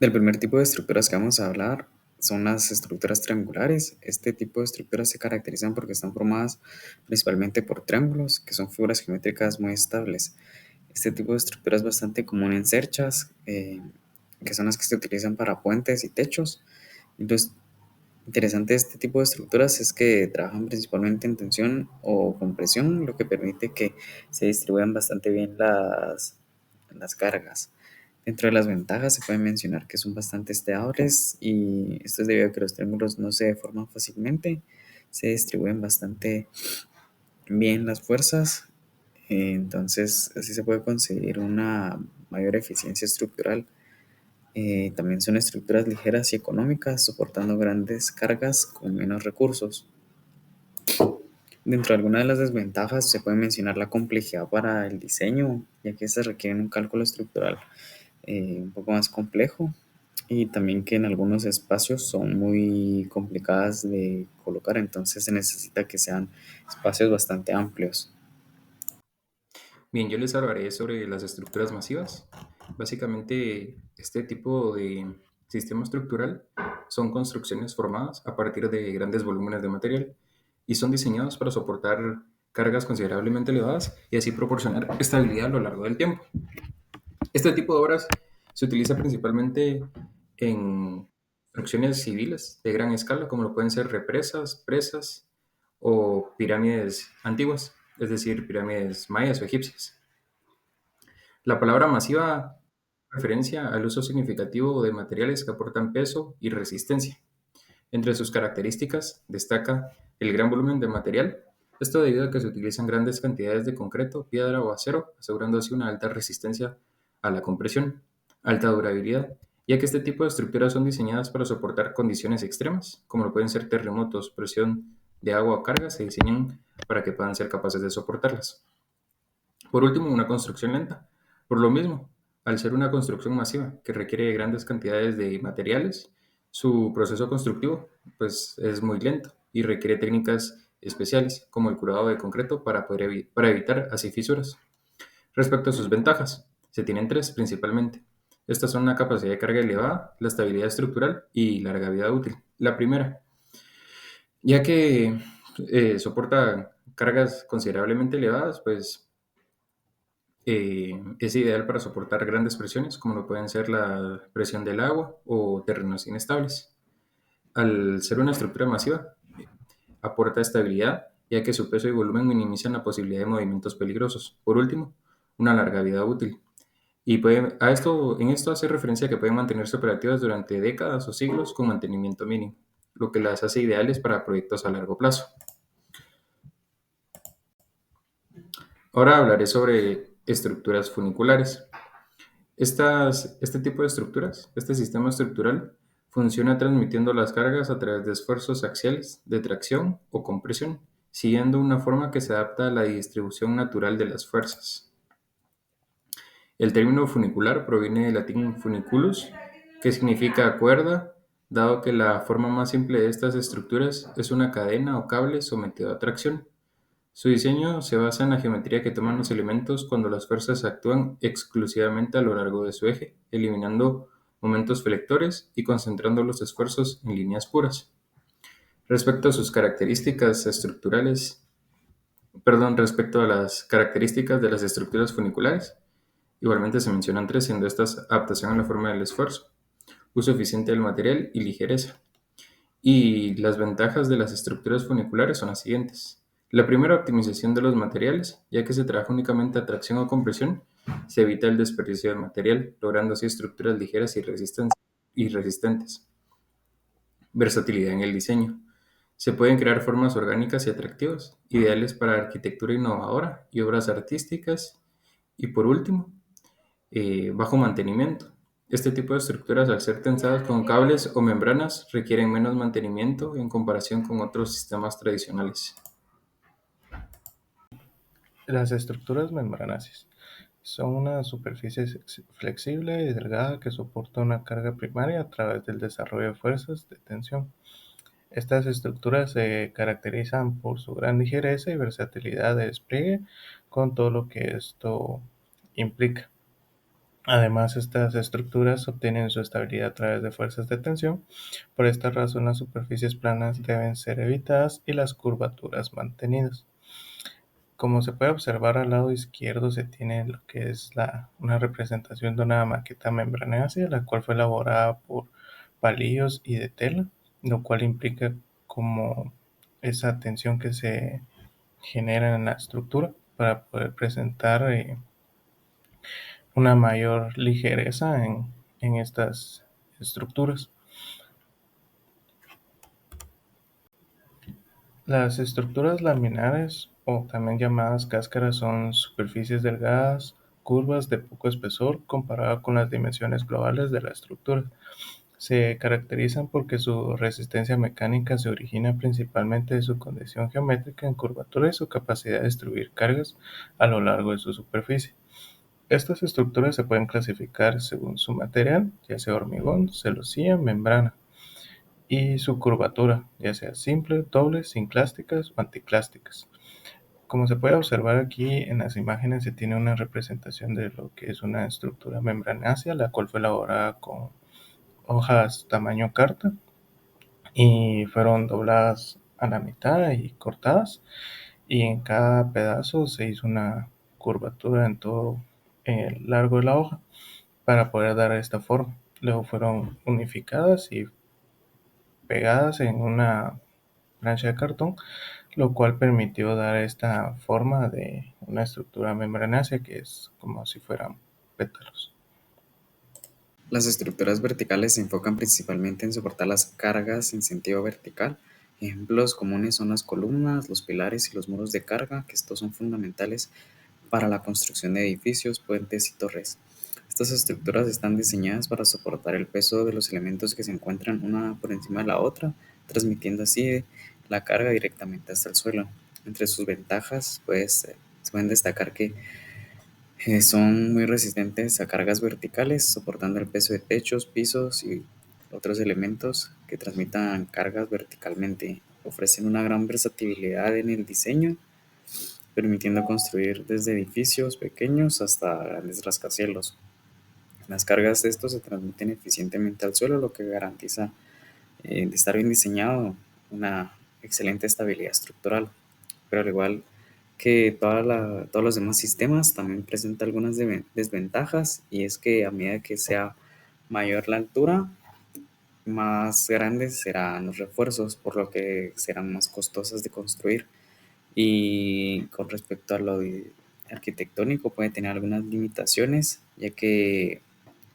Del primer tipo de estructuras que vamos a hablar son las estructuras triangulares. Este tipo de estructuras se caracterizan porque están formadas principalmente por triángulos, que son figuras geométricas muy estables. Este tipo de estructura es bastante común en cerchas, que son las que se utilizan para puentes y techos. Y lo interesante de este tipo de estructuras es que trabajan principalmente en tensión o compresión, lo que permite que se distribuyan bastante bien las cargas. Dentro de las ventajas se puede mencionar que son bastante estables y esto es debido a que los triángulos no se deforman fácilmente, se distribuyen bastante bien las fuerzas, entonces así se puede conseguir una mayor eficiencia estructural. También son estructuras ligeras y económicas, soportando grandes cargas con menos recursos. Dentro de algunas de las desventajas se puede mencionar la complejidad para el diseño, ya que se requiere un cálculo estructural un poco más complejo y también que en algunos espacios son muy complicadas de colocar, entonces se necesita que sean espacios bastante amplios. Bien, yo les hablaré sobre las estructuras masivas. Básicamente, este tipo de sistema estructural son construcciones formadas a partir de grandes volúmenes de material y son diseñados para soportar cargas considerablemente elevadas y así proporcionar estabilidad a lo largo del tiempo. Este tipo de obras se utiliza principalmente en construcciones civiles de gran escala, como lo pueden ser represas, presas o pirámides antiguas, es decir, pirámides mayas o egipcias. La palabra masiva hace referencia al uso significativo de materiales que aportan peso y resistencia. Entre sus características destaca el gran volumen de material, esto debido a que se utilizan grandes cantidades de concreto, piedra o acero, asegurando así una alta resistencia a la compresión, alta durabilidad, ya que este tipo de estructuras son diseñadas para soportar condiciones extremas, como lo pueden ser terremotos, presión de agua o cargas, se diseñan para que puedan ser capaces de soportarlas. Por último, una construcción lenta. Por lo mismo, al ser una construcción masiva que requiere grandes cantidades de materiales, su proceso constructivo pues, es muy lento y requiere técnicas especiales como el curado de concreto para evitar así fisuras. Respecto a sus ventajas, se tienen tres principalmente. Estas son la capacidad de carga elevada, la estabilidad estructural y larga vida útil. La primera, ya que soporta cargas considerablemente elevadas, pues es ideal para soportar grandes presiones, como lo pueden ser la presión del agua o terrenos inestables. Al ser una estructura masiva, aporta estabilidad, ya que su peso y volumen minimizan la posibilidad de movimientos peligrosos. Por último, una larga vida útil. Y en esto hace referencia a que pueden mantenerse operativas durante décadas o siglos con mantenimiento mínimo, lo que las hace ideales para proyectos a largo plazo. Ahora hablaré sobre estructuras funiculares. Este tipo de estructuras, este sistema estructural, funciona transmitiendo las cargas a través de esfuerzos axiales de tracción o compresión, siguiendo una forma que se adapta a la distribución natural de las fuerzas. El término funicular proviene del latín funiculus, que significa cuerda, dado que la forma más simple de estas estructuras es una cadena o cable sometido a tracción. Su diseño se basa en la geometría que toman los elementos cuando las fuerzas actúan exclusivamente a lo largo de su eje, eliminando momentos flectores y concentrando los esfuerzos en líneas puras. Respecto a sus características estructurales, respecto a las características de las estructuras funiculares, igualmente se mencionan tres, siendo estas adaptación a la forma del esfuerzo, uso eficiente del material y ligereza. Y las ventajas de las estructuras funiculares son las siguientes. La primera, optimización de los materiales, ya que se trabaja únicamente a tracción o compresión, se evita el desperdicio de material, logrando así estructuras ligeras y resistentes. Versatilidad en el diseño. Se pueden crear formas orgánicas y atractivas, ideales para arquitectura innovadora y obras artísticas. Y por último, bajo mantenimiento. Este tipo de estructuras, al ser tensadas con cables o membranas, requieren menos mantenimiento en comparación con otros sistemas tradicionales. Las estructuras membranáceas son una superficie flexible y delgada que soporta una carga primaria a través del desarrollo de fuerzas de tensión. Estas estructuras se caracterizan por su gran ligereza y versatilidad de despliegue con todo lo que esto implica. Además, estas estructuras obtienen su estabilidad a través de fuerzas de tensión. Por esta razón, las superficies planas deben ser evitadas y las curvaturas mantenidas. Como se puede observar al lado izquierdo se tiene lo que es una representación de una maqueta membranácea, la cual fue elaborada por palillos y de tela, lo cual implica como esa tensión que se genera en la estructura para poder presentar una mayor ligereza en estas estructuras. Las estructuras laminares, o también llamadas cáscaras, son superficies delgadas, curvas de poco espesor comparada con las dimensiones globales de la estructura. Se caracterizan porque su resistencia mecánica se origina principalmente de su condición geométrica en curvatura y su capacidad de distribuir cargas a lo largo de su superficie. Estas estructuras se pueden clasificar según su material, ya sea hormigón, celosía, membrana, y su curvatura, ya sea simple, doble, sinclásticas o anticlásticas. Como se puede observar aquí en las imágenes, se tiene una representación de lo que es una estructura membranácea, la cual fue elaborada con hojas tamaño carta y fueron dobladas a la mitad y cortadas, y en cada pedazo se hizo una curvatura en todo el largo de la hoja para poder dar esta forma. Luego fueron unificadas y pegadas en una plancha de cartón, lo cual permitió dar esta forma de una estructura membranácea que es como si fueran pétalos. Las estructuras verticales se enfocan principalmente en soportar las cargas en sentido vertical. Ejemplos comunes son las columnas, los pilares y los muros de carga, que estos son fundamentales para la construcción de edificios, puentes y torres. Estas estructuras están diseñadas para soportar el peso de los elementos que se encuentran una por encima de la otra, transmitiendo así la carga directamente hasta el suelo. Entre sus ventajas, se pueden destacar que son muy resistentes a cargas verticales, soportando el peso de techos, pisos y otros elementos que transmitan cargas verticalmente. Ofrecen una gran versatilidad en el diseño, permitiendo construir desde edificios pequeños hasta grandes rascacielos. Las cargas de estos se transmiten eficientemente al suelo, lo que garantiza, de estar bien diseñado, una excelente estabilidad estructural. Pero al igual que todos los demás sistemas, también presenta algunas desventajas, y es que a medida que sea mayor la altura, más grandes serán los refuerzos, por lo que serán más costosas de construir. Y con respecto a arquitectónico, puede tener algunas limitaciones, ya que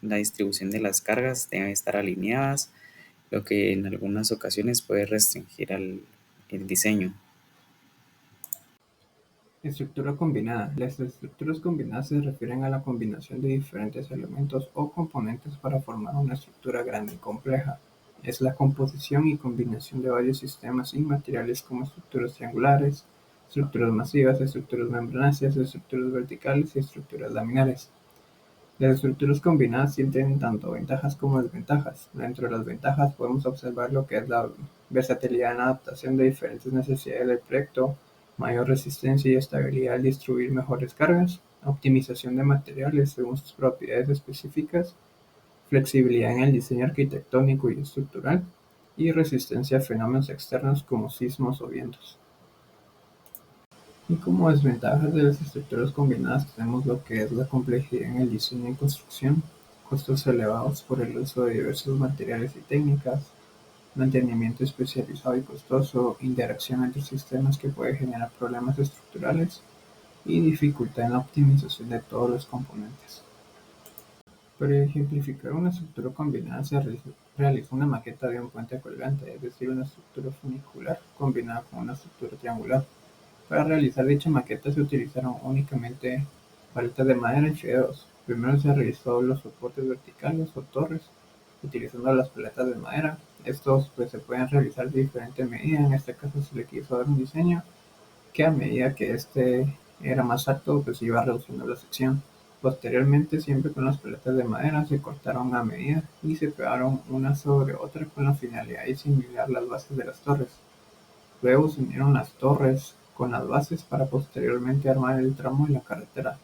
la distribución de las cargas debe estar alineadas, lo que en algunas ocasiones puede restringir el diseño. Estructura combinada. Las estructuras combinadas se refieren a la combinación de diferentes elementos o componentes para formar una estructura grande y compleja. Es la composición y combinación de varios sistemas y materiales como estructuras triangulares, estructuras masivas, estructuras membranáceas, estructuras verticales y estructuras laminares. Las estructuras combinadas tienen tanto ventajas como desventajas. Dentro de las ventajas podemos observar lo que es la versatilidad en la adaptación de diferentes necesidades del proyecto, mayor resistencia y estabilidad al distribuir mejores cargas, optimización de materiales según sus propiedades específicas, flexibilidad en el diseño arquitectónico y estructural, y resistencia a fenómenos externos como sismos o vientos. Y como desventajas de las estructuras combinadas tenemos lo que es la complejidad en el diseño y construcción, costos elevados por el uso de diversos materiales y técnicas, mantenimiento especializado y costoso, interacción entre sistemas que puede generar problemas estructurales y dificultad en la optimización de todos los componentes. Para ejemplificar una estructura combinada se realiza una maqueta de un puente colgante, es decir, una estructura funicular combinada con una estructura triangular. Para realizar dicha maqueta se utilizaron únicamente paletas de madera y fideos. Primero se realizó los soportes verticales o torres utilizando las paletas de madera. Estos se pueden realizar de diferente medida. En este caso se le quiso dar un diseño que a medida que este era más alto se iba reduciendo la sección. Posteriormente, siempre con las paletas de madera, se cortaron a medida y se pegaron una sobre otra con la finalidad de similar las bases de las torres. Luego se unieron las torres con las bases para posteriormente armar el tramo de la carretera.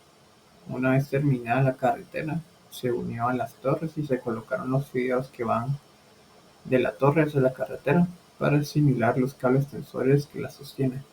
Una vez terminada la carretera, se unió a las torres y se colocaron los fideos que van de la torre hacia la carretera para asimilar los cables tensores que la sostienen.